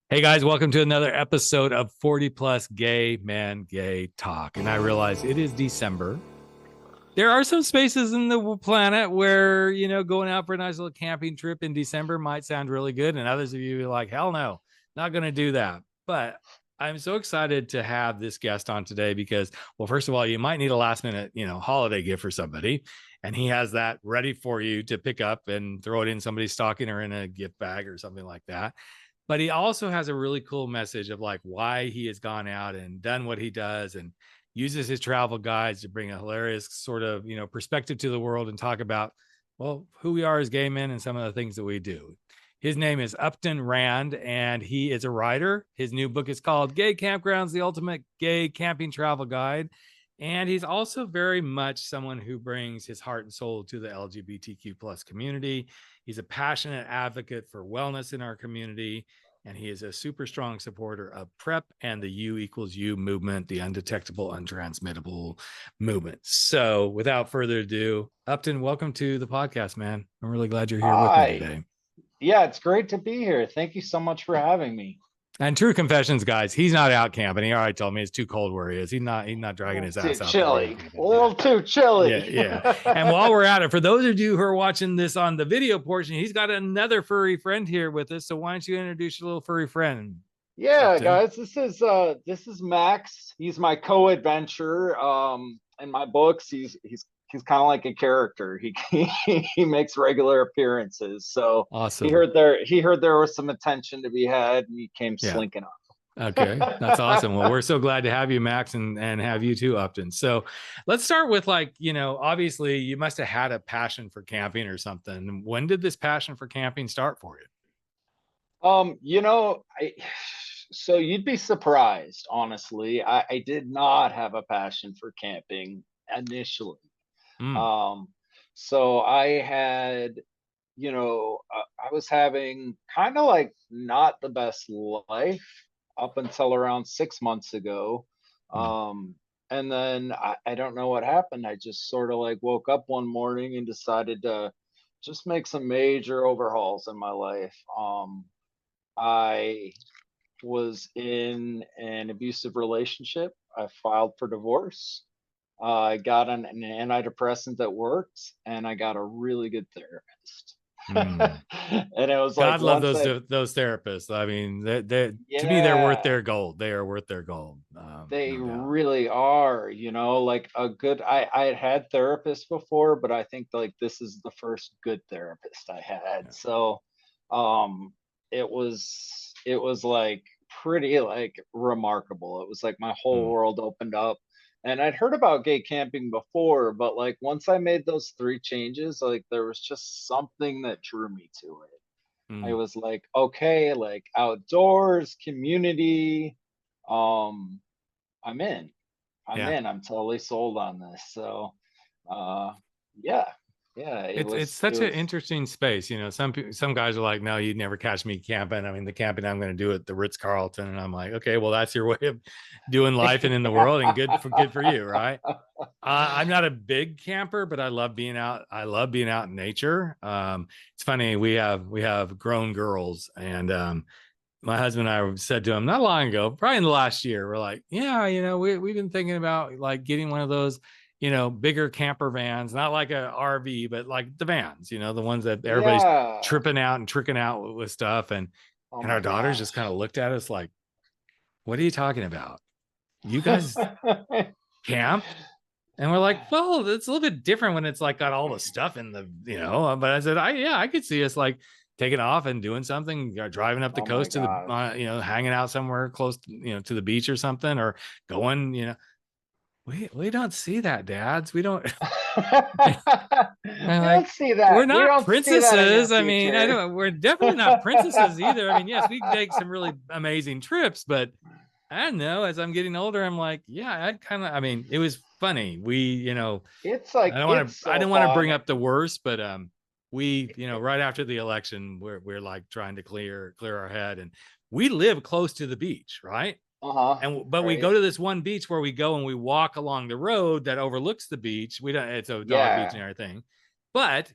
Hey guys, welcome to another episode of 40 Plus Gay Man Gay Talk. And I realize it is December. There are some spaces in the planet where, going out for a nice little camping trip in December might sound really good. And others of you are like, hell no, not going to do that. But I'm so excited to have this guest on today because, well, first of all, you might need a last minute, holiday gift for somebody. And he has that ready for you to pick up and throw it in somebody's stocking or in a gift bag or something like that. But he also has a really cool message of like why he has gone out and done what he does and uses his travel guides to bring a hilarious sort of, perspective to the world and talk about, well, who we are as gay men and some of the things that we do. His name is Upton Rand, and he is a writer. His new book is called Gay Campgrounds, the Ultimate Gay Camping Travel Guide. And he's also very much someone who brings his heart and soul to the LGBTQ plus community. He's a passionate advocate for wellness in our community, and he is a super strong supporter of PrEP and the U equals U movement, the undetectable, untransmittable movement. So without further ado, Upton, welcome to the podcast, man. I'm really glad you're here with me Hi. today. Yeah, it's great to be here. Thank you so much for having me. And true confessions, guys, he's not out camping. He already told me it's too cold where he is. He's not A dragging little his too ass out there to go chilly. A camping. Yeah. little too Yeah, chilly. yeah. And while we're at it, for those of you who are watching this on the video portion, he's got another furry friend here with us. So why don't you introduce your little furry friend, Yeah, Upton? guys, this is Max. He's my co-adventurer. In my books, he's kind of like a character. He makes regular appearances. So Awesome. he heard there was some attention to be had, and he came Yeah. slinking Okay, that's awesome. Well, up. we're so glad to have you, Max, and have you too, Upton. So let's start with like, obviously you must have had a passion for camping or something. When did this passion for camping start for you? So you'd be surprised, honestly. I did not have a passion for camping initially. Mm, Um, so I was having kind of like not the best life up until around 6 months ago. mm, Um, and then I don't know what happened. I just sort of like woke up one morning and decided to just make some major overhauls in my life. I was in an abusive relationship. I filed for divorce. I got an antidepressant that worked, and I got a really good therapist. mm. And it was like God love once those I, those therapists. I mean, to me, they're worth yeah, their gold. They are worth their gold, they no doubt. really are, like a good, I had therapists before, but I think like this is the first good therapist I had. Yeah. So, um, it was like pretty like remarkable. It was like my whole Mm, world opened up. And I'd heard about gay camping before, but like once I made those three changes, like there was just something that drew me to it. I mm, was like, okay, like outdoors, community, um, I'm in. I'm yeah. in. I'm totally sold on this. So, uh, yeah, yeah, it It's was, it such an was, interesting space. Some guys are like, no, you'd never catch me camping. I mean, the camping I'm going to do at the Ritz Carlton, and I'm like, okay, well, that's your way of doing life and in the world, and good for you, right? I'm not a big camper, but I love being out. I love being out in nature. It's funny, we have grown girls, and my husband and I said to him not long ago, probably in the last year, we're like, yeah, we've been thinking about like getting one of those, bigger camper vans, not like a RV, but like the vans, the ones that everybody's yeah. tripping out and tricking out with stuff. And Oh and our my daughters just gosh. kind of looked at us like, what are you talking about? You guys camp? And we're like, well, it's a little bit different when it's like got all the stuff in But I said, I could see us like taking off and doing something, driving up the Oh my coast to the, gosh. hanging out somewhere close, to the beach or something, or going, we don't see that, dads. We don't. I'm We like, don't see we're that. We not don't see that in your princesses. I mean, I future. don't. We're definitely not princesses either. I mean, yes, we take some really amazing trips, but I don't know. As I'm getting older, I'm like, yeah, I kind of. I mean, it was funny. It's like it's I so don't want to bring fun. up the worst, but right after the election, we're like trying to clear our head, and we live close to the beach, right? Uh-huh. But we go Right. to this one beach where we go and we walk along the road that overlooks the beach. We don't. It's a dog beach Yeah. and everything, but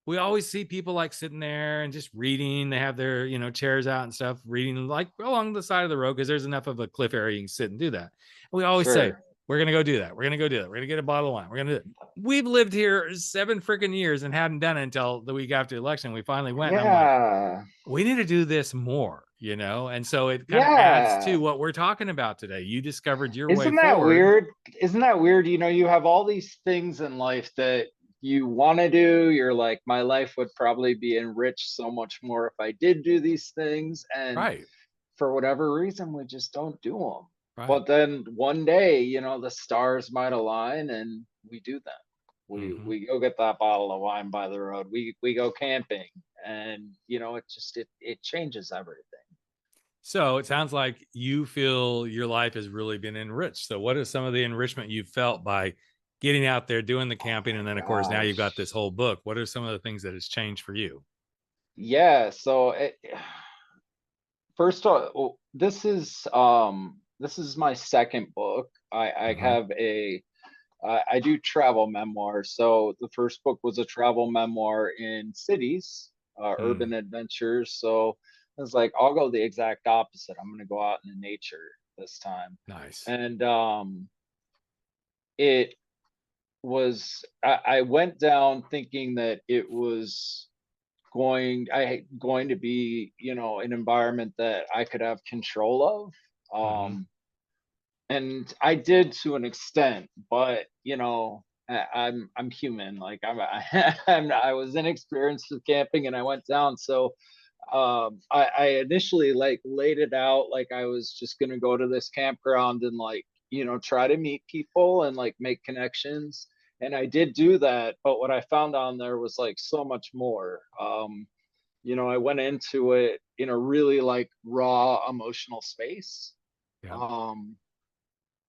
we always see people like sitting there and just reading. They have their, chairs out and stuff, reading like along the side of the road because there's enough of a cliff area you can sit and do that. And we always say, Sure. we're going to go do that. We're going to go do that. We're going to get a bottle of wine. We're going to do it. We've lived here 7 freaking years and hadn't done it until the week after the election. We finally went, and I'm like, Yeah. we need to do this more, and so it kind of adds to Yeah. what we're talking about today. You discovered your way Isn't that forward. weird? Isn't that weird? You have all these things in life that you want to do. You're like, my life would probably be enriched so much more if I did do these things. And Right. for whatever reason, we just don't do them. Right. But then one day, the stars might align and we do them. We go get that bottle of wine by the road. We go camping, and it changes everything. So it sounds like you feel your life has really been enriched. So what is some of the enrichment you felt by getting out there, doing the camping? And then of course, now you've got this Gosh. whole book. What are some of the things that has changed for you? Yeah, so first of all, this is my second book. I Mm-hmm. have I do travel memoirs. So the first book was a travel memoir in cities, urban adventures. So I was like, I'll go the exact opposite. I'm going to go out in the nature this time. Nice. And it I went down thinking that it was going to be, an environment that I could have control of. Mm-hmm. And I did to an extent, but I'm human. Like I was inexperienced with camping, and I went down. So I initially like laid it out like I was just gonna go to this campground and like try to meet people and like make connections. And I did do that, but what I found on there was like so much more. I went into it in a really like raw emotional space. Yeah. Um,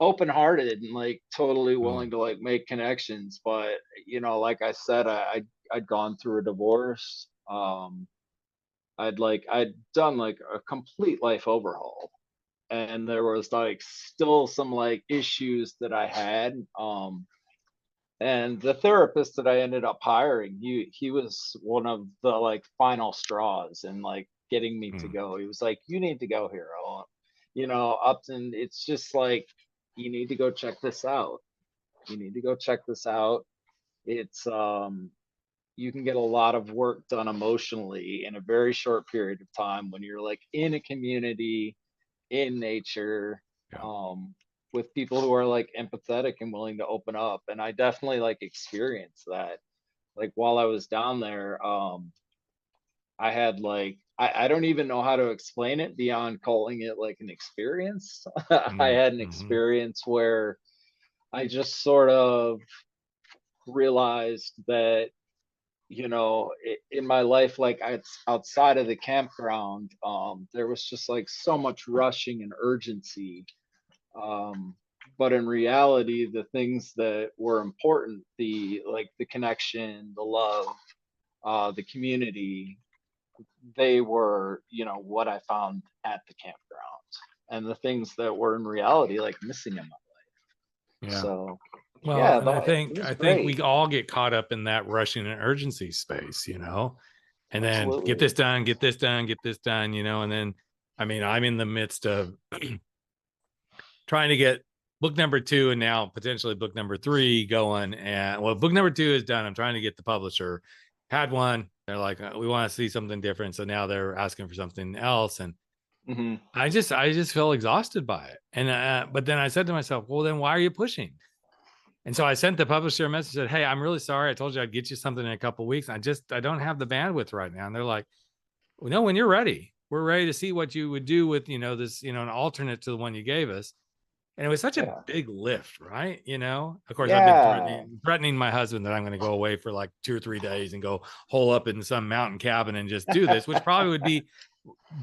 Open hearted and like totally Oh. willing to like make connections. But like I said, I'd gone through a divorce. I'd done like a complete life overhaul, and there was like still some like issues that I had. And the therapist that I ended up hiring, he was one of the like final straws and like getting me to Mm. go. He was like, "You need to go here, Upton. It's just like you need to go check this out. You need to go check this out. It's you can get a lot of work done emotionally in a very short period of time when you're like in a community, in nature, Yeah. um, with people who are like empathetic and willing to open up." And I definitely like experienced that. Like while I was down there, I had like I don't even know how to explain it beyond calling it like an experience. I Mm. had an Mm-hmm. experience where I just sort of realized that in my life, like outside of the campground, there was just like so much rushing and urgency. um but in reality, the things that were important, the connection, the love, the community, they were what I found at the campground, and the things that were in reality like missing in my life. Yeah. So Well, yeah, and it was I think great. we all get caught up in that rushing and urgency space, and then get Absolutely. this done, get this done, get this done, and then I mean, I'm in the midst of trying to get book number 2 and now potentially book number 3 going. And well, book number 2 is done. I'm trying to get the publisher. Had one. They're like, we want to see something different. So now they're asking for something else. And Hmm. I just feel exhausted by it. And but then I said to myself, well, then why are you pushing? And so I sent the publisher a message, said, hey, I'm really sorry. I told you I'd get you something in a couple of weeks. I don't have the bandwidth right now. And they're like, well, no, when you're ready, we're ready to see what you would do with, this, an alternate to the one you gave us. And it was such a Yeah. big lift, right? Of course, I've been Yeah. threatening my husband that I'm going to go away for like 2 or 3 days and go hole up in some mountain cabin and just do this, which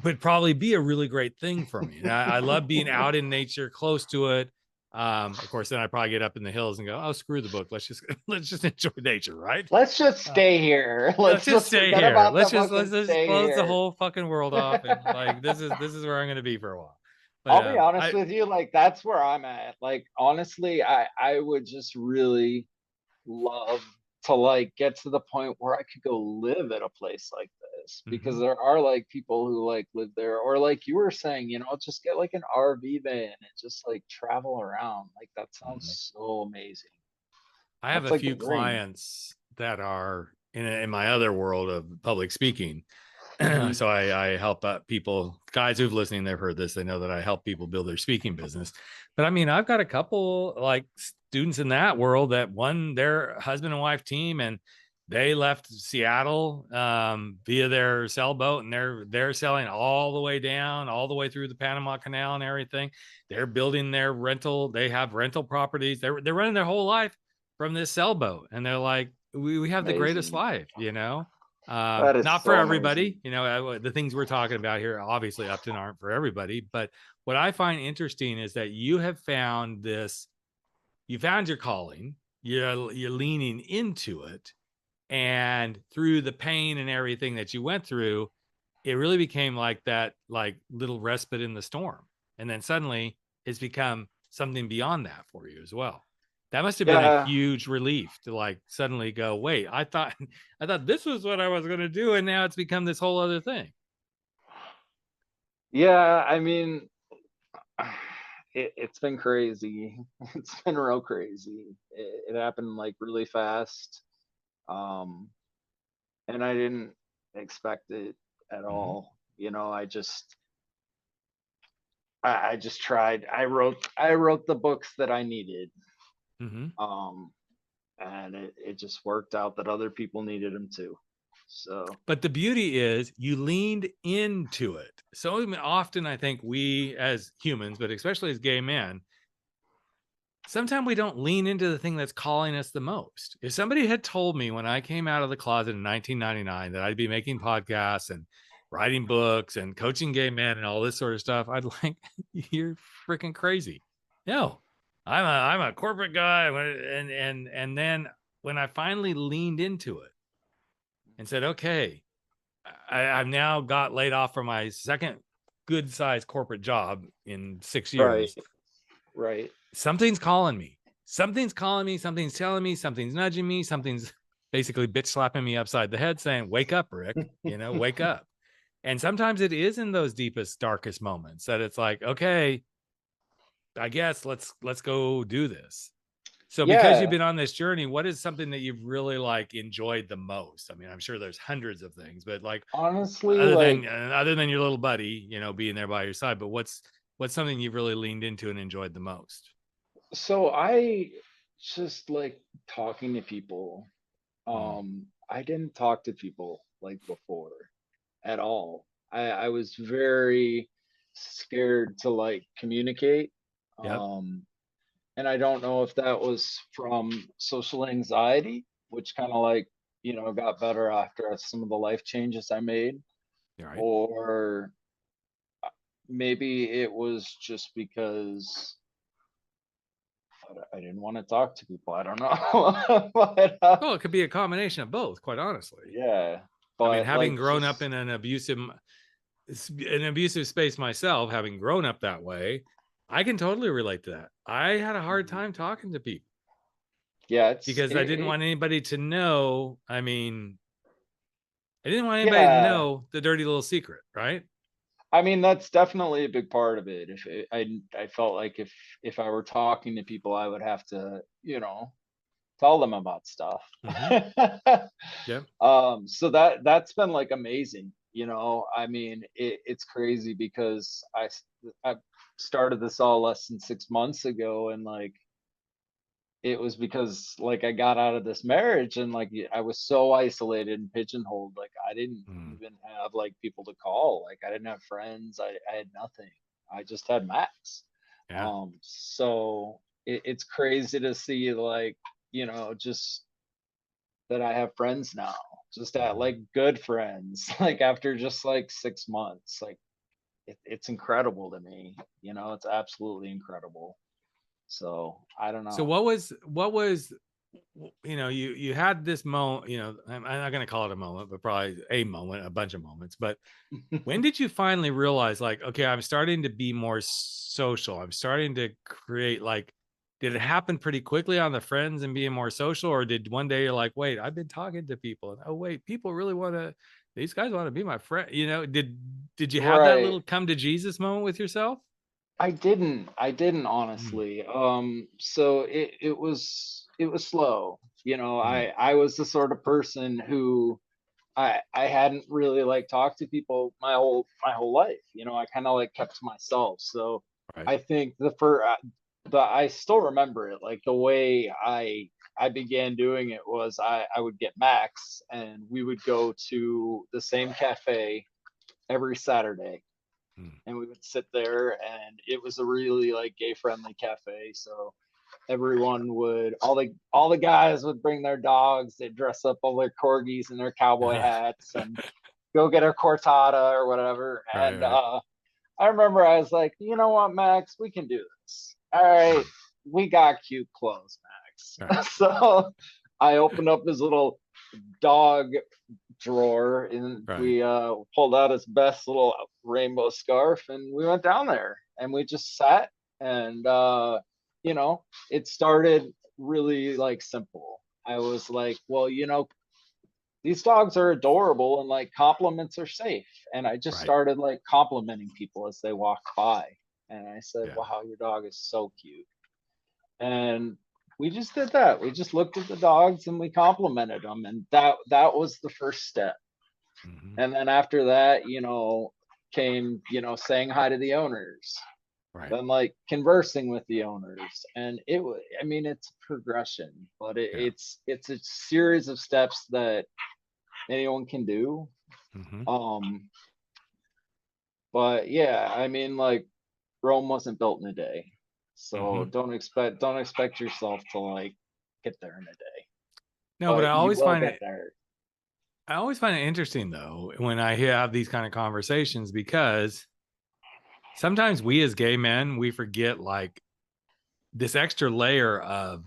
would probably be a really great thing for me. And I love being out in nature, close to it. Of course, then I probably get up in the hills and go, oh, screw the book. Let's just enjoy nature, right? Let's just Uh, stay here. let's Let's just just stay forget here. about the book Let's and just stay close the here. whole fucking world off and like this is where I'm going to be for a while. But I'll be honest I with you, like that's where I'm at. Like honestly, I would just really love to like get to the point where I could go live at a place like this, because Mm-hmm. there are like people who like live there, or like you were saying, just get like an RV van and just like travel around. Like that Mm-hmm. sounds so amazing. I have That's a like the few dream. clients that are in my other world of public speaking. Hmm. So I help people, guys who've listening, they've heard this. They know that I help people build their speaking business. But I mean, I've got a couple like students in that world that won their husband and wife team, and they left Seattle via their sailboat, and they're sailing all the way down, all the way through the Panama Canal and everything. They're building their rental. They have rental properties. They're running their whole life from this sailboat, and they're like, we have the greatest Amazing. life, That is not for so amazing. everybody. The things we're talking about here, obviously Upton aren't for everybody, but what I find interesting is that you have found this, you found your calling, you're leaning into it, and through the pain and everything that you went through, it really became like that, like little respite in the storm, and then suddenly it's become something beyond that for you as well. That must have been a Yeah. huge relief to like suddenly go, wait, I thought this was what I was going to do, and now it's become this whole other thing. Yeah. I mean, it's been crazy. It's been real crazy. It happened like really fast. Um, and I didn't expect it at Mm-hmm. all. I just tried. I wrote the books that I needed. Mm-hmm. Um, and it just worked out that other people needed them too. So But the beauty is you leaned into it. So often I think we as humans, but especially as gay men, sometimes we don't lean into the thing that's calling us the most. If somebody had told me when I came out of the closet in 1999 that I'd be making podcasts and writing books and coaching gay men and all this sort of stuff, I'd like, you're freaking crazy. No, I'm a corporate guy, and then when I finally leaned into it and said, okay, I've now got laid off from my second good sized corporate job in 6 years. right, right. Something's calling me. Something's calling me. Something's telling me. Something's nudging me. Something's basically bitch slapping me upside the head saying, wake up, Rick, wake up. And sometimes it is in those deepest, darkest moments that it's like, okay, I guess let's go do this. So because you've Yeah, been on this journey, what is something that you've really like enjoyed the most? I mean, I'm sure there's hundreds of things, but like honestly, other like, than other than your little buddy, being there by your side, but what's something you've really leaned into and enjoyed the most? so I just like talking to people. Mm, I didn't talk to people like before at all. I was very scared to like communicate. yep. Um, and I don't know if that was from social anxiety, which kind of like, got better after some of the life changes I made, You're right. or maybe it was just because I didn't want to talk to people. I don't know. Well, it could be a combination of both, quite honestly. Yeah, I mean, but having like grown up just in an abusive space myself, having grown up that way, I can totally relate to that. I had a hard Mhm. time talking to people Yeah, it's because I didn't want anybody to know. I mean, I didn't want anybody to yeah. know the dirty little secret, right? I mean, that's definitely a big part of it. I felt like if I were talking to people, I would have to, tell them about stuff. Mm-hmm. Yep. So that's been like amazing. I mean, it's crazy because I started this all less than 6 months ago, and like it was because like I got out of this marriage, and like I was so isolated and pigeonholed. Like I didn't Mm, even have like people to call. Like I didn't have friends. I had nothing. I just had Max. yeah. So it's crazy to see like, just that I have friends now, just at Mm-hmm. like good friends, like after just like 6 months. Like it's incredible to me. It's absolutely incredible. So I don't So know. what was you had this moment, I'm not going to call it a moment, but probably a moment, a bunch of moments. But when did you finally realize like, okay, I'm starting to be more social, I'm starting to create like did it happen pretty quickly on the friends and being more social, or did one day you're like, wait, I've been talking to people, and oh wait, people really want to, these guys want to be my friend, you know? Did you have that Right. little come to Jesus moment with yourself? I didn't Mm, honestly. So it was slow. mm, I was the sort of person who I hadn't really like talked to people my whole life. I kind of like kept to myself. So right. I think the I still remember it. Like the way I began doing it was I would get Max and we would go to the same cafe every Saturday, Mm, and we would sit there, and it was a really like gay friendly cafe. So everyone would all the guys would bring their dogs. They'd dress up all their corgis and their cowboy hats and go get a cortada or whatever. right, And right. I remember I was like, you know what, Max, we can do this. All right, Mm, we got cute clothes, right, Max. So I opened up his little dog drawer, and right, we pulled out his best little rainbow scarf, and we went down there and we just sat, and it started really like simple. I was like, well, these dogs are adorable and like compliments are safe. And I just right. started like complimenting people as they walked by. And I said, Yeah. wow, your dog is so cute. And we just did that. We just looked at the dogs and we complimented them. And that was the first step. Hmm. And then after that, came, saying hi to the owners, Right. then like conversing with the owners. And I mean, it's a progression, but Yeah. it's a series of steps that anyone can do. Hmm. Um, but yeah, I mean, like Rome wasn't built in a day, so Hmm. don't expect yourself to like get there in a day, No, but but you will get there. I always find it interesting though when I have these kind of conversations, because sometimes we as gay men, we forget like this extra layer of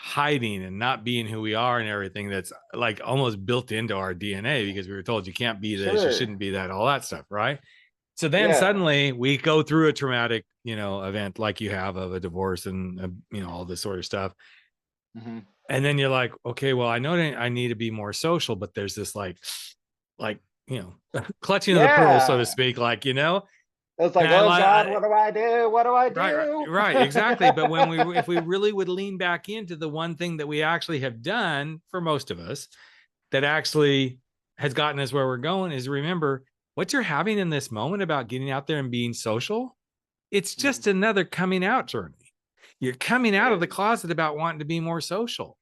hiding and not being who we are and everything that's like almost built into our DNA, because we were told you can't be this, you Sure. shouldn't be that, all that stuff, right? So then Yeah. suddenly we go through a traumatic, event like you have of a divorce and all this sort of stuff. Hmm. And then you're like, okay, well, I know I need to be more social, but there's this like, clutching of the pearl, so to Yeah. speak, like, It's and like, I oh like, God, what do I do? What do I right, right, do? right, exactly. But if we really would lean back into the one thing that we actually have done for most of us that actually has gotten us where we're going, is remember what you're having in this moment about getting out there and being social. It's Mhm. just another coming out journey. You're coming It out of the is. closet about wanting to be more social.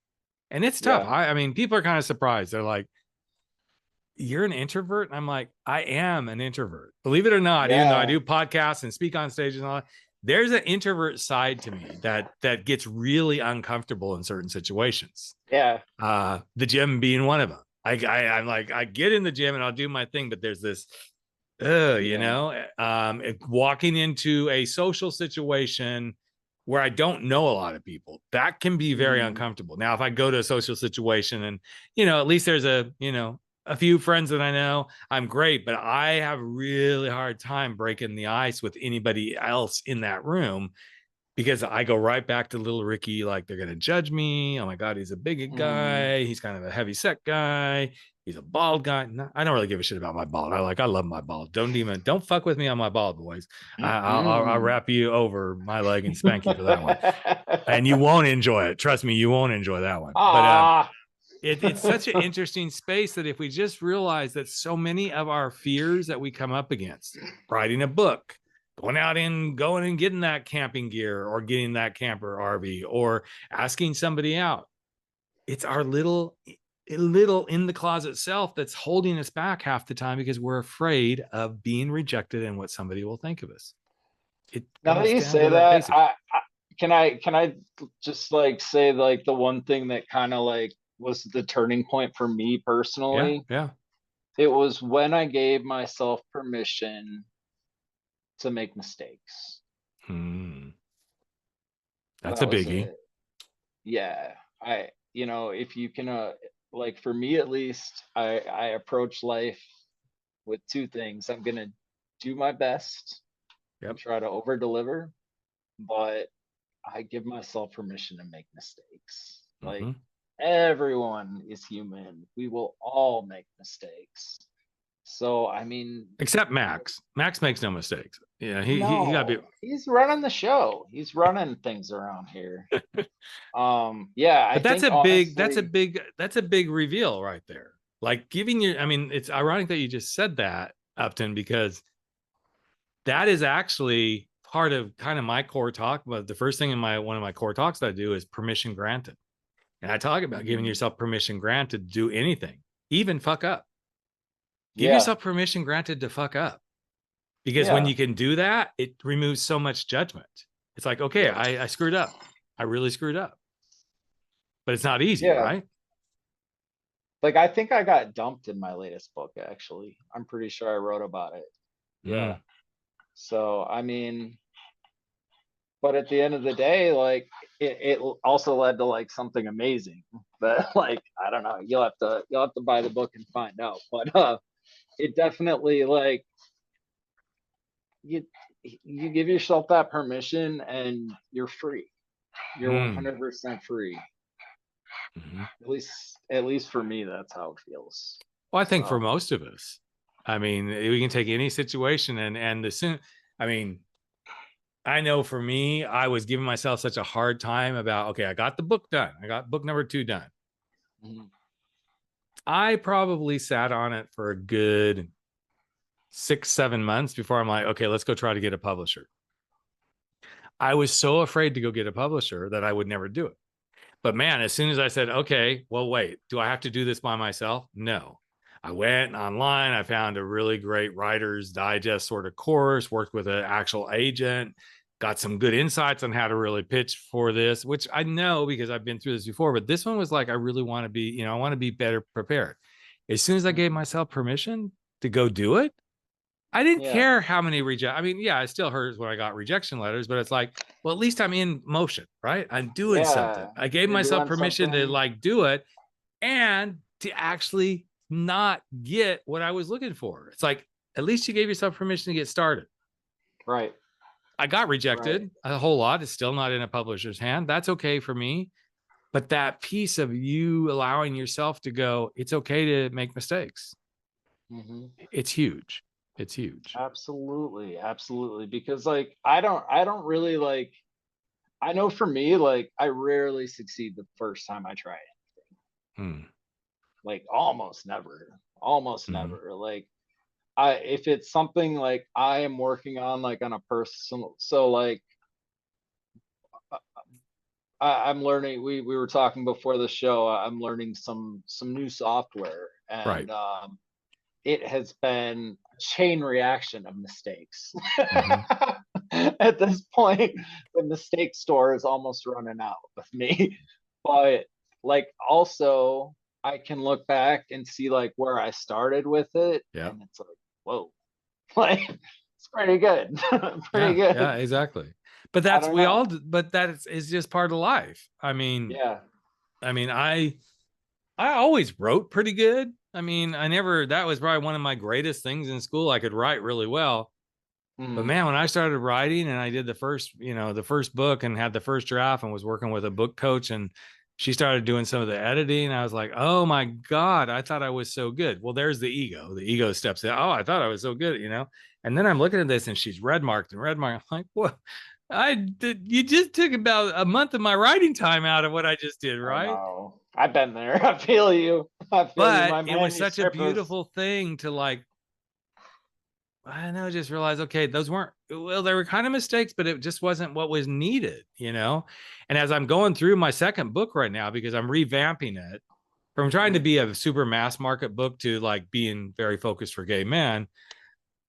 And it's tough. Yeah. I mean, people are kind of surprised. They're like, you're an introvert? And I'm like, I am an introvert. Believe it or not, even though I Yeah. do podcasts and speak on stages and all that, there's an introvert side to me that gets really uncomfortable in certain situations. Yeah. The gym being one of them. I'm like, I get in the gym and I'll do my thing, but there's this, Yeah. walking into a social situation where I don't know a lot of people, that can be very Mm. uncomfortable. Now, if I go to a social situation and, at least there's a few friends that I know, I'm great, but I have a really hard time breaking the ice with anybody else in that room, because I go right back to little Ricky, like they're gonna judge me. Oh my God, he's a big Mm. guy. He's kind of a heavy set guy. He's a bald guy. No, I don't really give a shit about my bald. I love my bald. Don't fuck with me on my bald, boys. I'll Mm-mm. wrap you over my leg and spank you for that one, and you won't enjoy it. Trust me, you won't enjoy that one. But Ah. it's such an interesting space that if we just realize that so many of our fears that we come up against, writing a book, going and getting that camping gear or getting that camper RV or asking somebody out, it's our little in the closet self that's holding us back half the time, because we're afraid of being rejected and what somebody will think of us. It Now that comes you down say to that that, basic. can I just like say like the one thing that kind of like was the turning point for me Yeah, personally? yeah. It was when I gave myself permission to make mistakes. Hmm. That's a That was biggie. it. Yeah. If you can, like for me at least, I approach life with two things. I'm gonna do my best and Yep. try to over deliver, but I give myself permission to make mistakes. Like, Mm-hmm. everyone is human. We will all make mistakes. So, I mean, Except Max. Max makes no mistakes. Yeah, he got to no, he's running the show. He's running things around here. Yeah, I But that's think a big, honestly, that's a big reveal right there. Like giving your, I mean, it's ironic that you just said that, Upton, because that is actually part of kind of my core talk. But the first thing in my one of my core talks that I do is permission granted. And I talk about giving mhm, yourself permission granted to do anything, even fuck up. Give yeah, yourself permission granted to fuck up. Because when yeah, you can do that, it removes so much judgment. It's like, okay, yep, I screwed up. I really screwed up. But it's not easy, yeah. right? Like, I think I got dumped in my latest book, actually. I'm pretty sure I wrote about it. Yeah. Mm. So, I mean, but at the end of the day, like, it also led to like something amazing. But like, I don't know. You'll have to buy the book and find out. But it definitely like you you give yourself that permission and you're free. You're Mm. 100% free. Mm-hmm. At least for me, that's how it feels. Well, I think for So most of us, I mean, we can take any situation and the soon. I mean, I know for me, I was giving myself such a hard time about. Okay, I got the book done. I got book number 2 done. mhm, I probably sat on it for a good 6, 7 months before I'm like, okay, let's go try to get a publisher. I was so afraid to go get a publisher that I would never do it. But man, as soon as I said, okay, well, wait, do I have to do this by myself? No. I went online. I found a really great Writer's Digest sort of course, worked with an actual agent, got some good insights on how to really pitch for this, which I know because I've been through this before. But this one was like, I really want to be, I want to be better prepared. As soon as I gave mhm. myself permission to go do it, I didn't Yeah, care how many reject. I mean, yeah, it still hurts when I got rejection letters, but it's like, well, at least I'm in motion, right? I'm doing something. yeah. I gave You're myself doing permission to something like do it and to actually not get what I was looking for. It's like, at least you gave yourself permission to get started. right, I got right. rejected a whole lot. It's still not in a publisher's hand. That's okay for me. But that piece of you allowing yourself to go, it's okay to make mistakes. Hmm. It's huge. It's huge. Absolutely, absolutely. Because like I don't really like. I know for me, like I rarely succeed the first time I try it. Hmm. Like almost never, almost Mm-hmm. never. Like I if it's something like I am working on like on a personal, so like I'm learning. We were talking before the show. I'm learning some new software, Right. and it has been a chain reaction of mistakes. Mm-hmm. At this point, the mistake store is almost running out with me. But like also I can look back and see like where I started with it, Yeah. and it's like, whoa, like it's pretty good. Pretty Yeah. Yeah. good. Exactly. But I that's don't we know. all. But that is just part of life. I mean, Yeah. I mean, I always wrote pretty good. I mean, I never. That was probably one of my greatest things in school. I could write really well. But Mhm. man, when I started writing and I did the first book and had the first draft and was working with a book coach and she started doing some of the editing, I was like, oh my God, I thought I was so good. Well, there's the ego. The ego steps in. Oh, I thought I was so good. And then I'm looking at this and she's red marked and red marked. I'm like, what? I did, you just took about a month of my writing time out of what I just did, I right? know. I've been there. I feel you. I feel you. But My it was such a manuscript was, beautiful thing to like I don't know, just realize, okay, those weren't, well, they were kind of mistakes, but it just wasn't what was needed. And as I'm going through my second book right now, because I'm revamping it from trying to mm, be a super mass market book to like being very focused for gay men,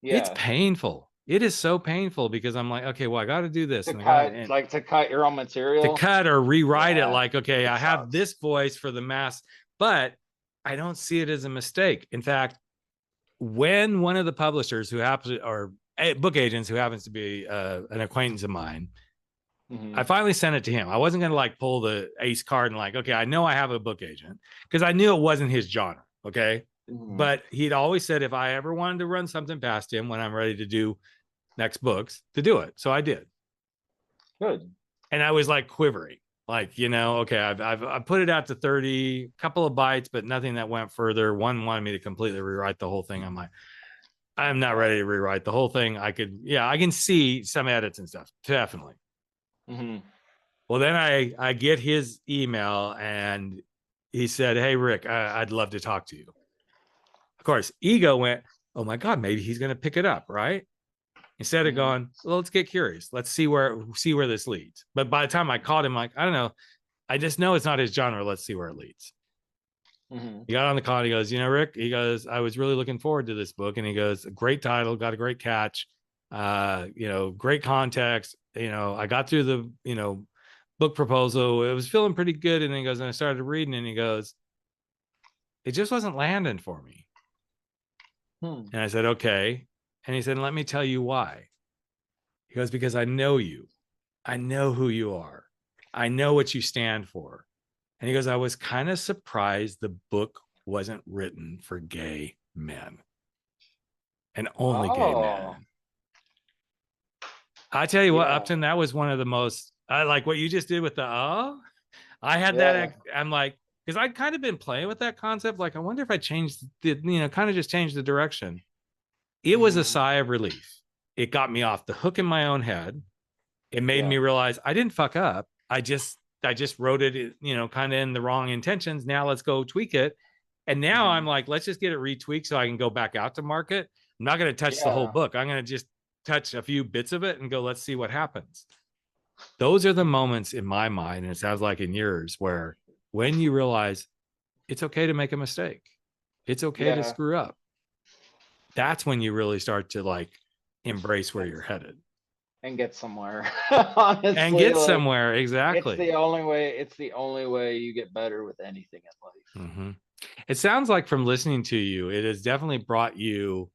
it's yeah, painful. It is so painful because I'm like, okay, well, I got to do this to and I got to, cut, and like to cut your own to material. cut or rewrite it Yeah, like, okay, it I have sucks. this voice for the mass, but I don't see it as a mistake. In fact, when one of the publishers who happens or book agents who happens to be an acquaintance of mine, I Hmm. finally sent it to him. I wasn't going to like pull the ace card and like, okay, I know I have a book agent because I knew it wasn't his genre. Okay. Hmm. But he'd always said if I ever wanted to run something past him when I'm ready to do next books, to do it. So I did. Good. And I was like quivering, like, okay, I've put it out to 30, couple of bites, but nothing that went further. One wanted me to completely rewrite the whole thing. I'm like, I'm not ready to rewrite the whole thing. I can see some edits and stuff, definitely. Mm-hmm. Well, then I get his email and he said, "Hey, Rick, I'd love to talk to you." Of course, ego went, "Oh my God, maybe he's going to pick it up, right?" Instead of Mm-hmm. going, well, let's get curious. Let's see where this leads. But by the time I caught him, like, I don't know. I just know it's not his genre. Let's see where it leads. Mm-hmm. He got on the call and he goes, Rick, he goes, I was really looking forward to this book. And he goes, a great title, got a great catch, great context. I got through the, book proposal. It was feeling pretty good. And then he goes, and I started reading and he goes, it just wasn't landing for me. Hmm. And I said, okay. And he said, let me tell you why. He goes, because I know you. I know who you are. I know what you stand for. And he goes, I was kind of surprised the book wasn't written for gay men and only gay Oh, men. I tell you what, yeah, Upton, that was one of the most, I like what you just did with the, I had yeah. that, I'm like, because I'd kind of been playing with that concept. Like, I wonder if I changed the, kind of just changed the direction. It was a Mm-hmm. sigh of relief. It got me off the hook in my own head. It made Yeah. me realize I didn't fuck up. I just wrote it, kind of in the wrong intentions. Now let's go tweak it. And now Mm-hmm. I'm like, let's just get it retweaked so I can go back out to market. I'm not going to touch the whole Yeah. book. I'm going to just touch a few bits of it and go, let's see what happens. Those are the moments in my mind, and it sounds like in yours, where when you realize it's okay to make a mistake, it's okay to Yeah. screw up. That's when you really start to like embrace where you're headed And get somewhere. and Honestly, get like somewhere. it's Exactly. the only way. It's the only way you get better with anything in life. Mm-hmm. It sounds like from listening to you, it has definitely brought you,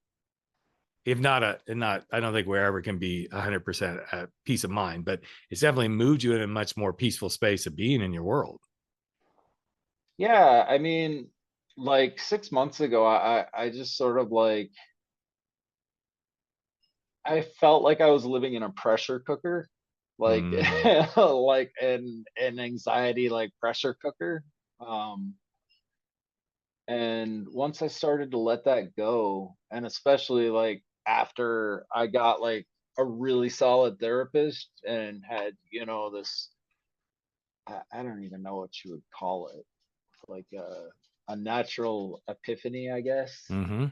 if not I don't think wherever can be 100% at peace of mind, but it's definitely moved you in a much more peaceful space of being in your world. Yeah, I mean, like 6 months ago, I just sort of like I felt like I was living in a pressure cooker, like Mm, like an anxiety like pressure cooker. Um, and once I started to let that go, and especially like after I got like a really solid therapist and had, this I don't even know what you would call it, like a natural epiphany, I guess. mm-hmm.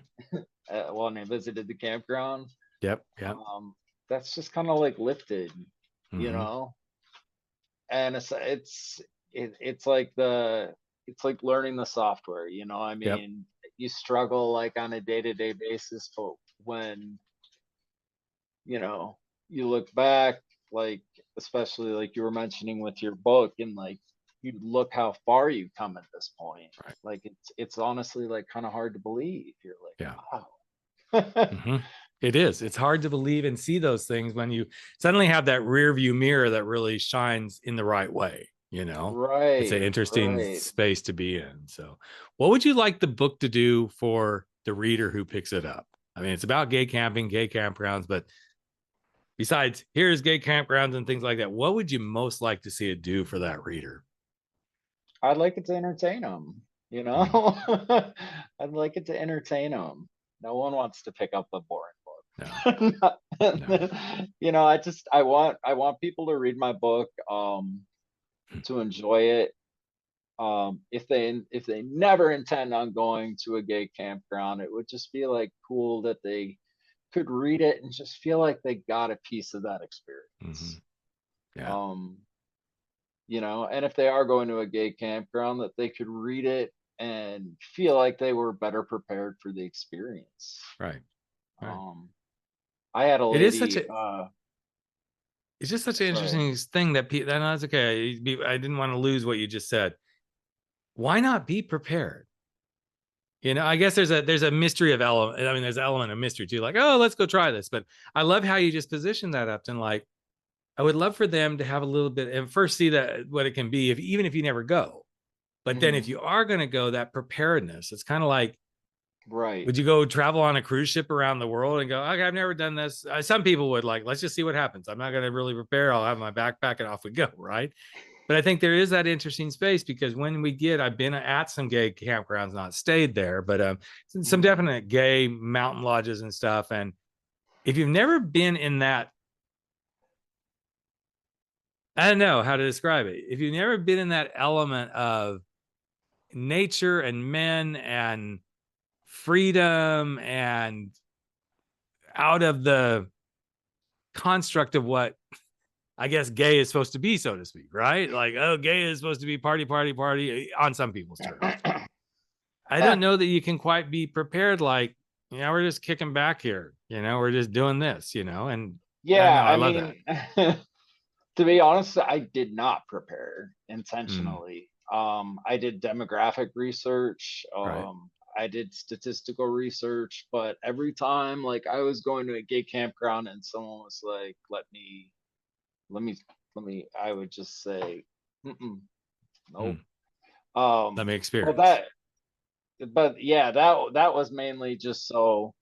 When I visited the campground, Yep. Yep. um, that's just kind of like lifted, you Mm-hmm. know. And it's like it's like learning the software, I Yep. mean, you struggle like on a day-to-day basis, but when you look back, like especially like you were mentioning with your book, and like you look how far you've come at this point, Right. like it's honestly like kind of hard to believe. You're Yeah. like, wow. Mm-hmm. It is. It's hard to believe and see those things when you suddenly have that rear view mirror that really shines in the right way. It's an Right, interesting right. space to be in. So, what would you like the book to do for the reader who picks it up? I mean, it's about gay camping, gay campgrounds, but besides here's gay campgrounds and things like that, what would you most like to see it do for that reader? I'd like it to entertain them, you know? Mm, I'd like it to entertain them. No one wants to pick up a boring no, book. no. I want people to read my book, to enjoy it. If they never intend on going to a gay campground, it would just be like cool that they could read it and just feel like they got a piece of that Mm-hmm. experience. Yeah, Um, and if they are going to a gay campground, that they could read it and feel like they were better prepared for the experience. right, right. um I had a It is such lady, a it's just such an sorry. interesting thing that people, and that's okay. I didn't want to lose what you just said. Why not be prepared? I guess there's a mystery of element. I mean, there's an element of mystery too. Like, oh, let's go try this. But I love how you just position that, Upton. Like, I would love for them to have a little bit and first see that what it can be, if even if you never go. But then if Hmm. you are going to go, that preparedness. It's kind of like Right. Would you go travel on a cruise ship around the world and go, okay, I've never done this? Some people would like, let's just see what happens. I'm not going to really prepare. I'll have my backpack and off we go. Right. But I think there is that interesting space because when we get, I've been at some gay campgrounds, not stayed there, but some Mm. definite gay mountain lodges and stuff. And if you've never been in that, I don't know how to describe it. If you've never been in that element of nature and men and freedom and out of the construct of what I guess gay is supposed to be, so to speak, right? Like, oh, gay is supposed to be party, party, party on some people's terms. I don't Yeah. know that you can quite be prepared. Like, yeah, we're just kicking back here. We're just doing this, and I don't know. Yeah. I I love that. mean, to be honest, I did not prepare Mm, intentionally. I did demographic research. right. I did statistical research, but every time like I was going to a gay campground and someone was like, let me, I would just say, mm-mm, nope. Mm, let Um, me but experience. that, but yeah, that was mainly just so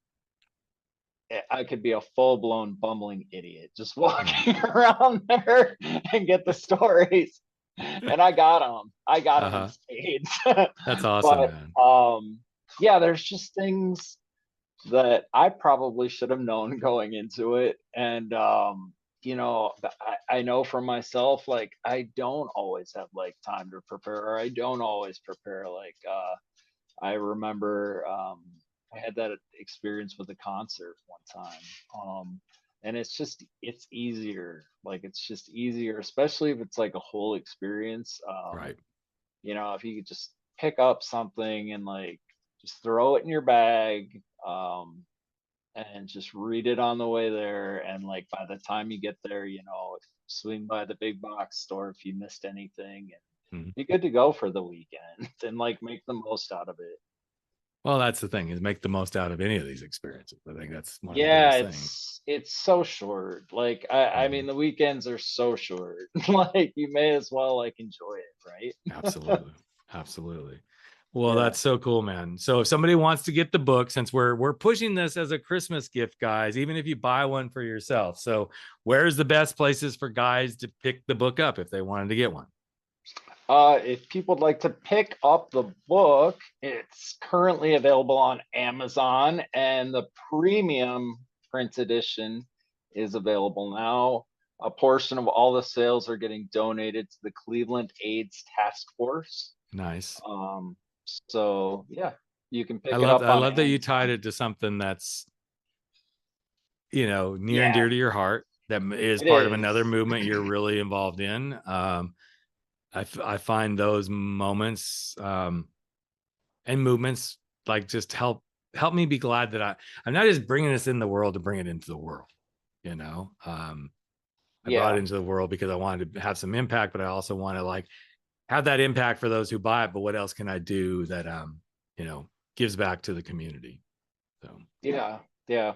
I could be a full blown bumbling idiot just Mm. walking around there and get the stories. And I got them. I got them in Uh-huh. spades. That's awesome, But man. yeah, there's just things that I probably should have known going into it. And I know for myself, like I don't always have like time to prepare, or I don't always prepare. Like I remember I had that experience with a concert one time. And it's easier. Like it's just easier, especially if it's like a whole experience. Right. If you could just pick up something and like just throw it in your bag, and just read it on the way there. And like by the time you get there, swing by the big box store if you missed anything and Mm. be good to go for the weekend and like make the most out of it. Well, that's the thing is make the most out of any of these experiences. I think that's one of the Yeah, biggest things. it's so short. Like I Mhm. mean the weekends are so short. Like you may as well like enjoy it, right? Absolutely. Absolutely. Well, Yeah. that's so cool, man. So if somebody wants to get the book, since we're pushing this as a Christmas gift, guys, even if you buy one for yourself. So where's the best places for guys to pick the book up if they wanted to get one? If people would like to pick up the book, it's currently available on Amazon, and the premium print edition is available now. A portion of all the sales are getting donated to the Cleveland AIDS Task Force. Nice. Um, so yeah, you can I pick it love up I on love that you tied Amazon. it to something that's, near and Yeah, dear to your heart. That is it part of another is. movement you're really involved in. I find those moments and movements like just help me be glad that I'm not just bringing this in the world to bring it into the world. You know, I brought it Yeah, into the world because I wanted to have some impact, but I also want to like have that impact for those who buy it. But what else can I do that gives back to the community? So yeah, yeah.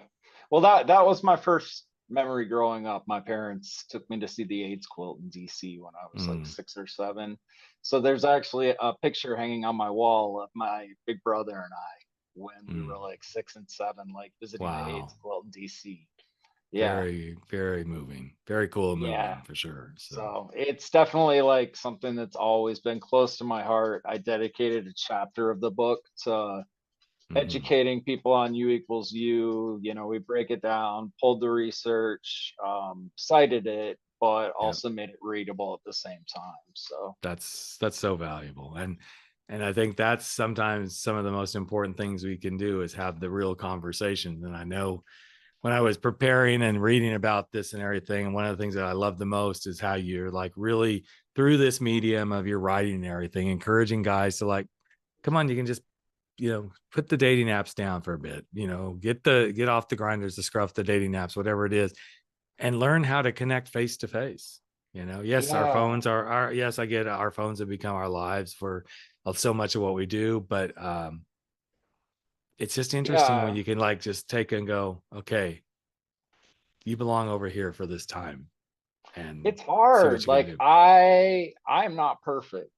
Well, that was my first memory growing up. My parents took me to see the AIDS quilt in DC when I was like mm, 6 or 7. So there's actually a picture hanging on my wall of my big brother and I when we mm, were like 6 and 7, like visiting the AIDS wow. quilt in DC. Yeah, Very, very moving. Very cool and yeah. moving for sure. So So it's definitely like something that's always been close to my heart. I dedicated a chapter of the book to mhm, educating people on U equals U. We break it down, pulled the research, cited it, but yeah. also made it readable at the same time. So That's so valuable. And I think that's sometimes some of the most important things we can do is have the real conversations. And I know when I was preparing and reading about this and everything, and one of the things that I love the most is how you're like really through this medium of your writing and everything, encouraging guys to like, come on, you can just, put the dating apps down for a bit, get off the grinders, the scruff, the dating apps, whatever it is, and learn how to connect face to face. Yes, our yeah, phones are yes, I get it, our phones have become our lives for so much of what we do, but it's just interesting when yeah, you can like just take and go, okay, you belong over here for this time and it's see what hard. you can Like do. I'm not perfect.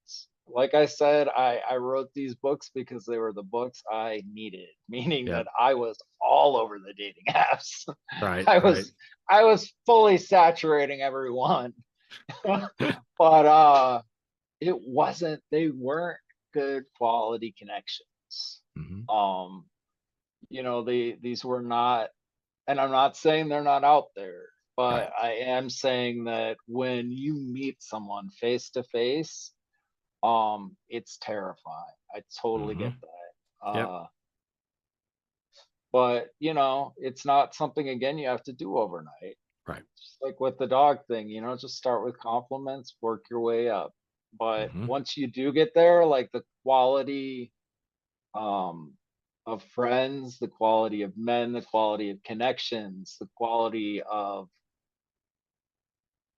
like I said, I wrote these books because they were the books I needed, meaning Yep. that I was all over the dating apps. Right. I Right. was I was fully saturating every one. But they weren't good quality connections. Hmm. Um, these were not, and I'm not saying they're not out there, Right. but I am saying that when you meet someone face to face, it's terrifying. I totally Hmm. get that. Yep. But it's not something, again, you have to do overnight. Right. Just like with the dog thing, just start with compliments, work your way up. But Hmm. once you do get there, like the quality um of friends, the quality of men, the quality of connections, the quality of,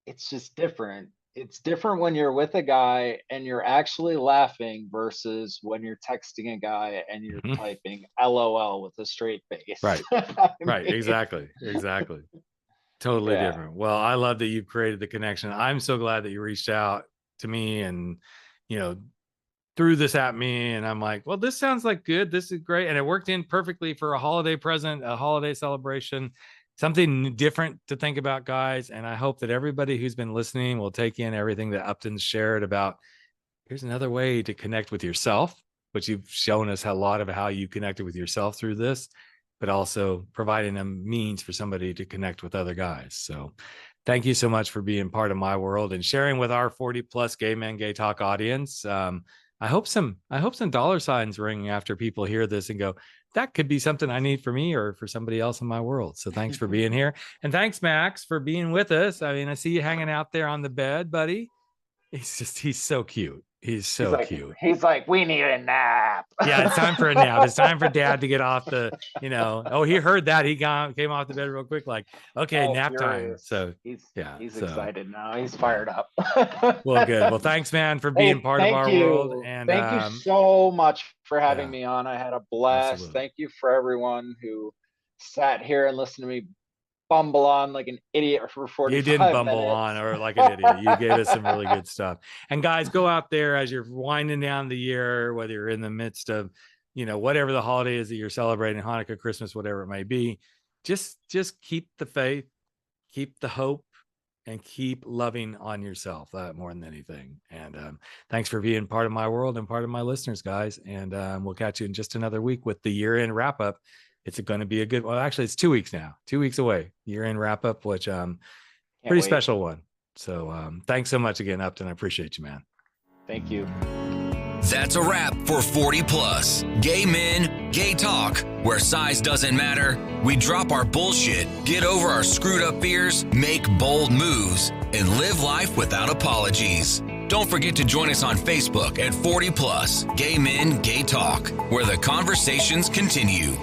it's just different. It's different when you're with a guy and you're actually laughing versus when you're texting a guy and you're Hmm. typing LOL with a straight face. Right. I Right. mean, Exactly. Exactly. Totally yeah. different. Well, I love that you've created the connection. I'm so glad that you reached out to me and, you know, threw this at me. And I'm like, well, this sounds like good. This is great. And it worked in perfectly for a holiday present, a holiday celebration, something different to think about, guys. And I hope that everybody who's been listening will take in everything that Upton's shared about. Here's another way to connect with yourself, which you've shown us a lot of how you connected with yourself through this, but also providing a means for somebody to connect with other guys. So thank you so much for being part of my world and sharing with our 40 plus gay men, gay talk audience. I hope some dollar signs ring after people hear this and go, that could be something I need for me or for somebody else in my world. So thanks for being here. And thanks, Max, for being with us. I mean, I see you hanging out there on the bed, buddy. He's so cute. He's He's so like, cute. we need a nap. Yeah, it's time for a nap. It's time for dad to get off oh, he heard that. Came off the bed real quick, like, okay, Oh, nap time. furious. So He's yeah, he's so excited now. He's yeah. fired up. Well, good. Well, thanks, man, for being Hey, part of thank our world. you. And Thank you so much for having yeah, me on. I had a blast. absolutely. Thank you for everyone who sat here and listened to me bumble on like an idiot for You didn't 45 bumble on minutes. or like an idiot. You gave us some really good stuff. And guys, go out there as you're winding down the year, whether you're in the midst of, whatever the holiday is that you're celebrating, Hanukkah, Christmas, whatever it may be. Just keep the faith, keep the hope, and keep loving on yourself more than anything. And thanks for being part of my world and part of my listeners, guys. And we'll catch you in just another week with the year-end wrap-up. It's going to be actually, it's 2 weeks now, 2 weeks away, year-end wrap-up, which Can't pretty wait. special one. So thanks so much again, Upton. I appreciate you, man. Thank you. That's a wrap for 40 Plus. Gay men, gay talk, where size doesn't matter. We drop our bullshit, get over our screwed up fears, make bold moves, and live life without apologies. Don't forget to join us on Facebook at 40 Plus, Gay Men, Gay Talk, where the conversations continue.